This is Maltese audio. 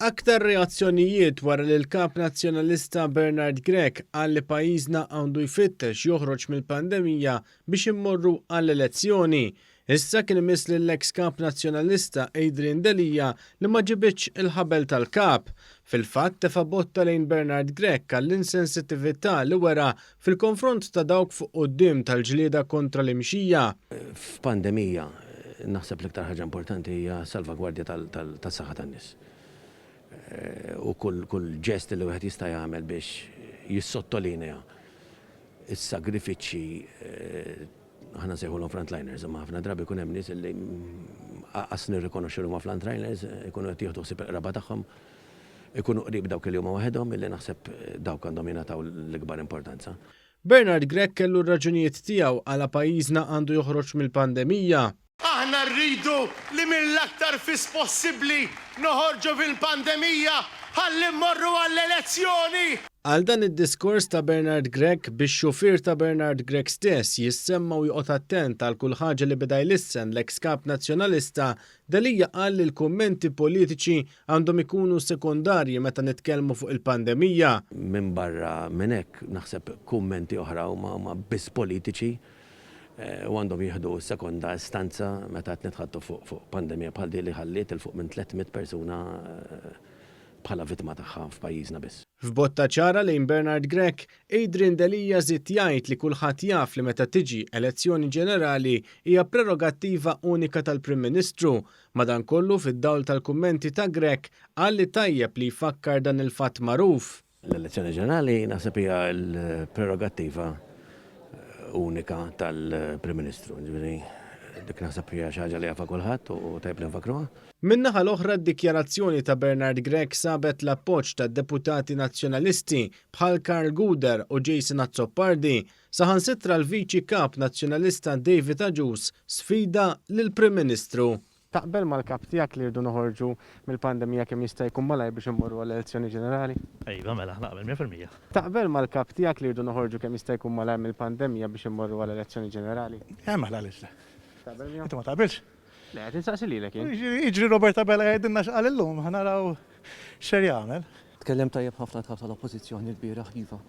Aktar reazzjonijiet wara li l-kap nazzjonalista Bernard Grech qal li pajjiżna għandu jfittex joħroġ mill-pandemija biex immorru għall-elezzjoni. Issa kien imiss lill-eks kap nazzjonalista Adrian Delija li ma ġibitx il-ħabel tal-kap. Fil-fatt tefa' botta lejn Bernard Grech għall-insensittività li wera fil-konfront ta' dawk fuq quddiem tal-ġlieda kontra l-imxija. F'pandemija naħseb l-iktar ħaġa importanti hija salvagwardja tas-saħħa tan-nies. U kull ġest li wieħed jista' jagħmel biex jissottolinea is-sagrifiċċji aħna sejħulhom frontliners, imma ħafna drabi jkun hemm nies li qas nirrikonoxxu huma frontliners, ikunu qed jieħdu ħsieb il-qraba tagħhom, ikunu qrib dawk li huma waħedhom illi naħseb dawk għandhom jingħataw l-ikbar importanza. Bernard Grech kellu r-raġunijiet tiegħu għala pajjiżna għandu joħroġ mill-pandemija. Aħna rridu li mill-aktar fis possibbli noħorġu fil-pandemija ħalli mmorru għall-elezzjoni. Għal dan id-diskors ta' Bernard Grech biex xufier ta' Bernard Grech stess jissemma u jqgħod attent għal kull ħaġa li beda jlissen l-eks kap nazzjonalista, Delija qal li l-kummenti politiċi għandhom ikunu sekundarji meta nitkellmu fuq il-pandemija. Minn barra minn hekk naħseb kummenti oħra huma biss politiċi u għandhom jieħdu sekonda istanza meta qed nitħattu fuq pandemija bħal din li ħalliet il fuq minn 300 persuna bħala vittma tagħha f'pajjiżna biss. F'botta ċara lejn Bernard Grech, Adrian Delija żied jgħid li kulħadd jaf li meta tiġi elezzjoni ġenerali hija prerogattiva unika tal-Prim Ministru. Madankollu fid-dawl tal-kummenti ta' Grech qal li tajjeb li jfakkar dan il-fatt magħruf. L-elezzjoni ġenerali naħseb hija l-prerogattiva unika tal-Prim Ministru. Dik naħseb hija xi ħaġa li jafa kulħadd u tajb li nfakruha. Min-naħa l-oħra d-dikjarazzjoni ta' Bernard Grech sabet l-appoġġ tad deputati nazzjonalisti bħal Karl Guder u Jason Azzopardi. Saħansitra l-viċi kap nazzjonalista David Agius sfida lill-Prim Ministru. Taqbel mal-kap tiegħek li rridu noħorġu mill-pandemija kemm jista' jkun malajr biex immorru għall-elezzjoni ġenerali? Ejva mela naqbel 100%. Taqbel mal-kap tiegħek li rridu noħorġu kemm jista' jkun malajr mill-pandemija biex immorru għall-elezzjoni ġenerali? Mela għaliex le. Taqbel miegħu? Inti ma taqbilx? Le, qed insaqsi lilek jien. Jiġri Robert Abela jgħidilna x'qal illum, ħanaraw x'ser jagħmel. Tkellem tajjeb ħafna tħabb tal-oppożizzjoni l-bieraħ iva.